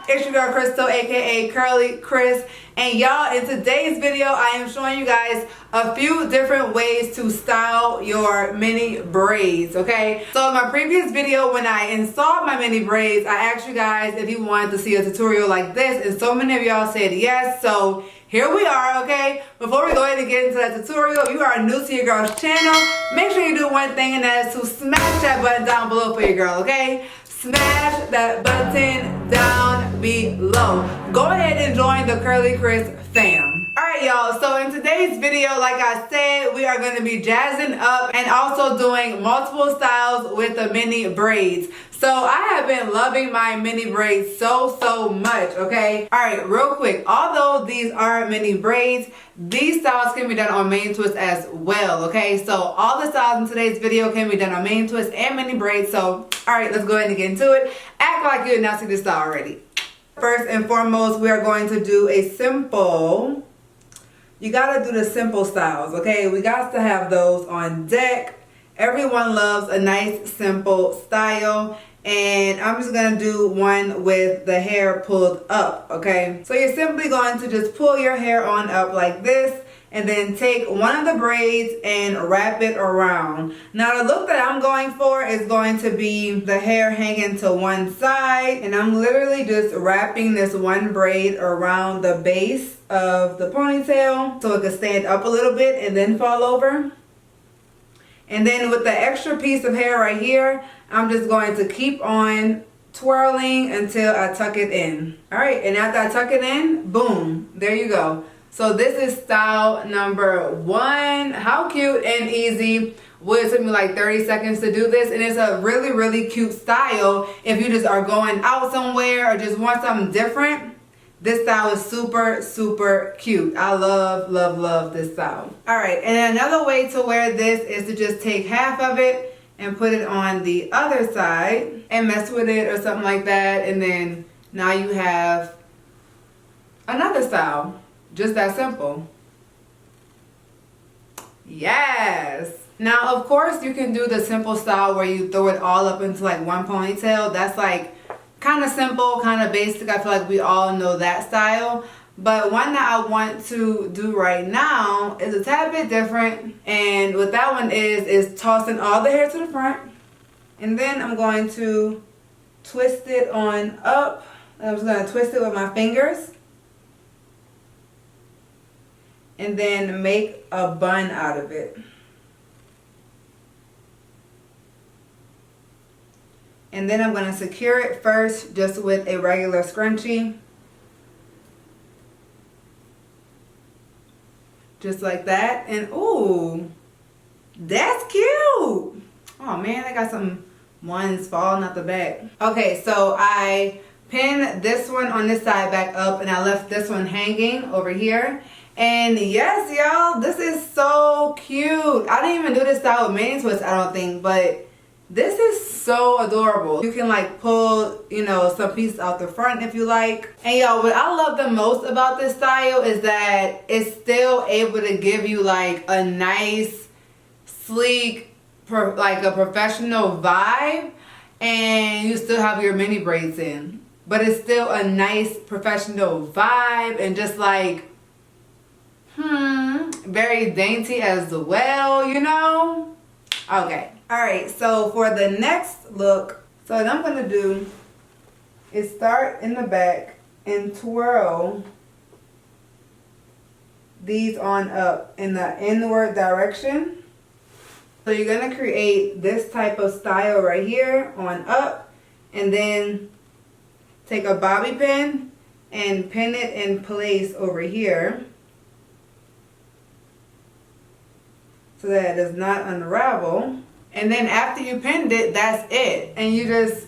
It's your girl Crystal, aka Curly Chris, and y'all, in today's video I am showing you guys a few different ways to style your mini braids. Okay, so in my previous video when I installed my mini braids, I asked you guys if you wanted to see a tutorial like this, and so many of y'all said yes, so here we are. Okay, before we go ahead and get into that tutorial, if you are new to your girl's channel, make sure you do one thing, and that is to smash that button down below for your girl. Okay, smash that button down below. Go ahead and join the Curly Chris fam. Alright y'all, so in today's video, like I said, we are going to be jazzing up and also doing multiple styles with the mini braids. So I have been loving my mini braids so much, okay? Alright, real quick, although these are mini braids, these styles can be done on main twist as well, okay? So all the styles in today's video can be done on main twist and mini braids. So alright, let's go ahead and get into it. Act like you did not see this style already. First and foremost, we are going to do a simple, you gotta do the simple styles, okay? We got to have those on deck. Everyone loves a nice simple style, and I'm just gonna do one with the hair pulled up, okay? So you're simply going to just pull your hair on up like this, and then take one of the braids and wrap it around. Now the look that I'm going for is going to be the hair hanging to one side, and I'm literally just wrapping this one braid around the base of the ponytail so it can stand up a little bit and then fall over. And then with the extra piece of hair right here, I'm just going to keep on twirling until I tuck it in. Alright, and after I tuck it in, boom, there you go. So this is style number one. How cute and easy. It took me like 30 seconds to do this, and it's a really cute style if you just are going out somewhere or just want something different. This style is super cute. I love this style. Alright, and another way to wear this is to just take half of it and put it on the other side and mess with it or something like that, and then now you have another style. Just that simple. Yes. Now, of course, you can do the simple style where you throw it all up into like one ponytail. That's like kind of simple, kind of basic. I feel like we all know that style. But one that I want to do right now is a tad bit different. And what that one is tossing all the hair to the front. And then I'm going to twist it on up. I'm just going to twist it with my fingers. And then make a bun out of it. And then I'm going to secure it first just with a regular scrunchie. Just like that. And ooh, that's cute. Oh man, I got some ones falling out the back. Okay, so I pinned this one on this side back up, and I left this one hanging over here. And yes, y'all, this is so cute. I didn't even do this style with mini twists, I don't think, but this is so adorable. You can like pull, you know, some pieces out the front if you like. And y'all, what I love the most about this style is that it's still able to give you like a nice, sleek, like a professional vibe, and you still have your mini braids in. But it's still a nice professional vibe and just like, very dainty as well, you know? Okay. Alright, so for the next look, so what I'm going to do is start in the back and twirl these on up in the inward direction. So you're going to create this type of style right here on up, and then take a bobby pin and pin it in place over here, so that it does not unravel. And then after you pinned it, that's it. And you just,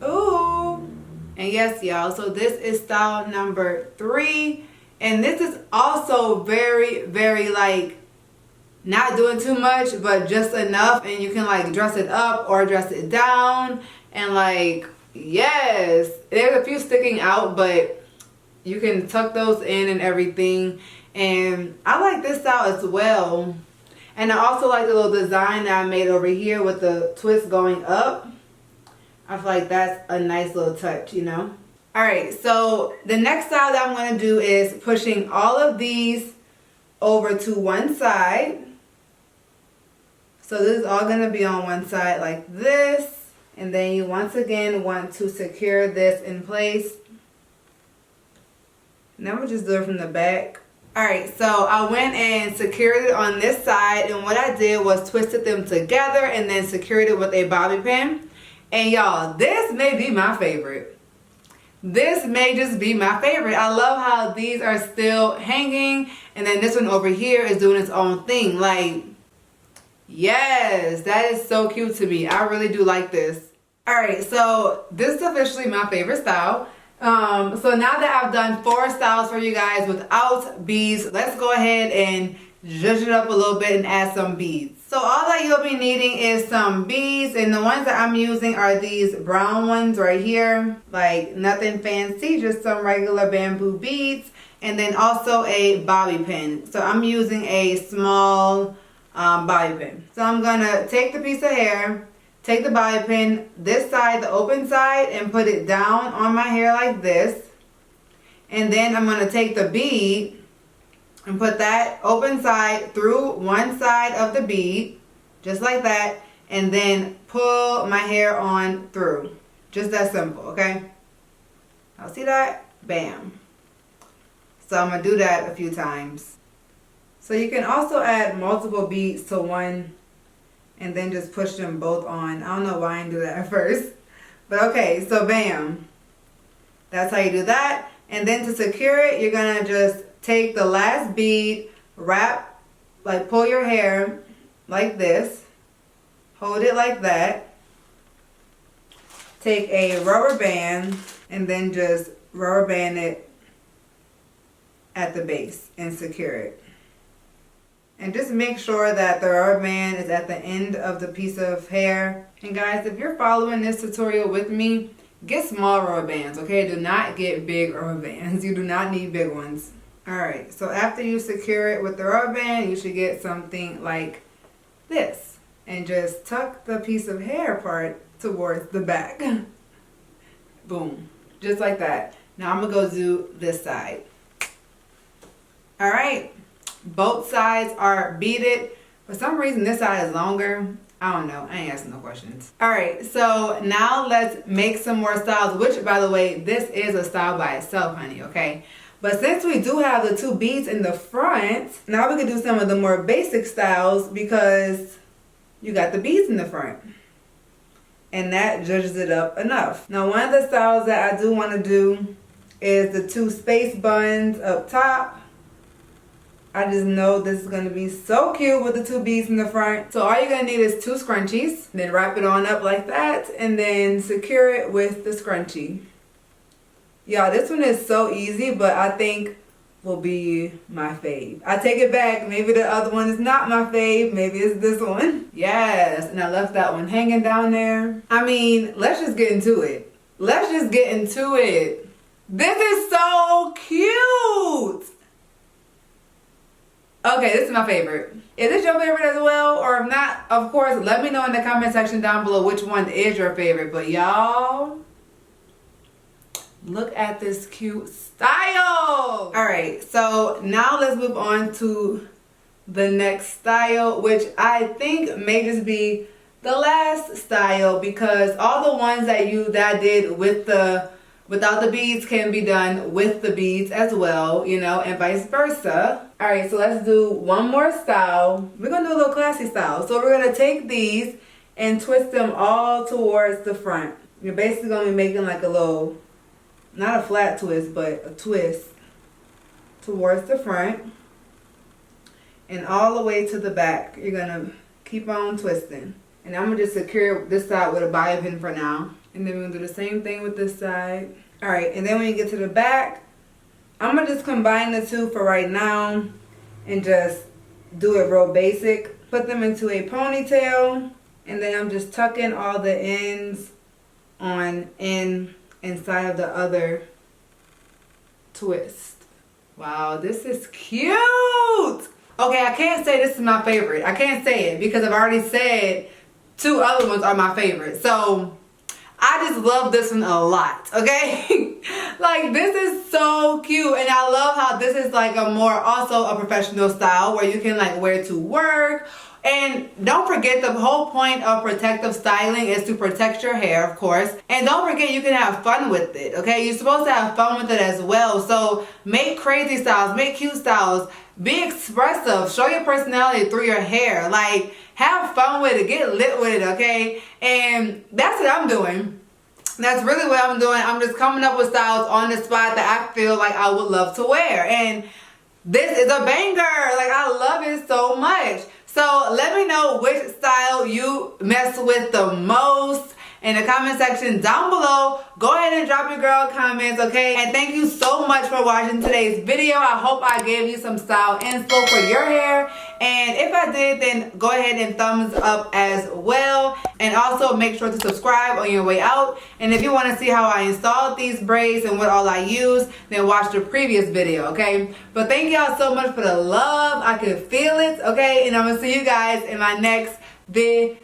ooh. And yes, y'all, so this is style number 3. And this is also very like, not doing too much, but just enough. And you can like dress it up or dress it down. And like, yes, there's a few sticking out, but you can tuck those in and everything. And I like this style as well. And I also like the little design that I made over here with the twist going up. I feel like that's a nice little touch, you know. Alright, so the next style that I'm going to do is pushing all of these over to one side. So this is all going to be on one side like this. And then you once again want to secure this in place. Now we'll just do it from the back. Alright, so I went and secured it on this side, and what I did was twisted them together and then secured it with a bobby pin. And y'all, this may be my favorite. This may just be my favorite. I love how these are still hanging, and then this one over here is doing its own thing. Like, yes, that is so cute to me. I really do like this. Alright, so this is officially my favorite style. So now that I've done 4 styles for you guys without beads, let's go ahead and zhuzh it up a little bit and add some beads. So all that you'll be needing is some beads, and the ones that I'm using are these brown ones right here. Like nothing fancy, just some regular bamboo beads, and then also a bobby pin. So I'm using a small bobby pin. So I'm gonna take the piece of hair, take the bobby pin, this side, the open side, and put it down on my hair like this. And then I'm going to take the bead and put that open side through one side of the bead, just like that. And then pull my hair on through. Just that simple, okay? Now see that? Bam. So I'm going to do that a few times. So you can also add multiple beads to one and then just push them both on. I don't know why I didn't do that at first. But okay, so bam. That's how you do that. And then to secure it, you're going to just take the last bead, wrap, like pull your hair like this. Hold it like that. Take a rubber band and then just rubber band it at the base and secure it. And just make sure that the rubber band is at the end of the piece of hair. And guys, if you're following this tutorial with me, get small rubber bands, okay? Do not get big rubber bands. You do not need big ones. Alright, so after you secure it with the rubber band, you should get something like this. And just tuck the piece of hair part towards the back. Boom. Just like that. Now I'm going to go do this side. Alright. Both sides are beaded. For some reason this side is longer. I don't know. I ain't asking no questions. Alright, so now let's make some more styles. Which, by the way, this is a style by itself, honey, okay? But since we do have the 2 beads in the front, now we can do some of the more basic styles because you got the beads in the front. And that zhuzhes it up enough. Now one of the styles that I do want to do is the 2 space buns up top. I just know this is going to be so cute with the 2 beads in the front. So all you're going to need is 2 scrunchies. Then wrap it on up like that. And then secure it with the scrunchie. Y'all, this one is so easy, but I think will be my fave. I take it back. Maybe the other one is not my fave. Maybe it's this one. Yes. And I left that one hanging down there. I mean, let's just get into it. Let's just get into it. This is so cute. Okay, this is my favorite. Is this your favorite as well? Or if not, of course, let me know in the comment section down below which one is your favorite. But y'all, look at this cute style. Alright, so now let's move on to the next style, which I think may just be the last style because all the ones that I did with without the beads can be done with the beads as well, you know, and vice versa. Alright, so let's do one more style. We're going to do a little classy style. So we're going to take these and twist them all towards the front. You're basically going to be making like a little, not a flat twist, but a twist towards the front. And all the way to the back. You're going to keep on twisting. And I'm going to just secure this side with a bobby pin for now. And then we're going to do the same thing with this side. Alright, and then when you get to the back, I'm going to just combine the 2 for right now. And just do it real basic. Put them into a ponytail. And then I'm just tucking all the ends on inside of the other twist. Wow, this is cute! Okay, I can't say this is my favorite. I can't say it because I've already said 2 other ones are my favorite. So I just love this one a lot, okay? Like, this is so cute, and I love how this is like a more, also a professional style where you can like wear to work. And don't forget, the whole point of protective styling is to protect your hair, of course. And don't forget, you can have fun with it, okay? You're supposed to have fun with it as well. So make crazy styles, make cute styles, be expressive, show your personality through your hair. Like, have fun with it, get lit with it, okay? And that's what I'm doing. That's really what I'm doing. I'm just coming up with styles on the spot that I feel like I would love to wear. And this is a banger. Like, I love it so much. So let me know which style you mess with the most in the comment section down below. Go ahead and drop your girl comments, okay? And thank you so much for watching today's video. I hope I gave you some style info for your hair. And if I did, then go ahead and thumbs up as well. And also make sure to subscribe on your way out. And if you want to see how I installed these braids and what all I use, then watch the previous video, okay? But thank y'all so much for the love. I can feel it, okay? And I'm going to see you guys in my next video.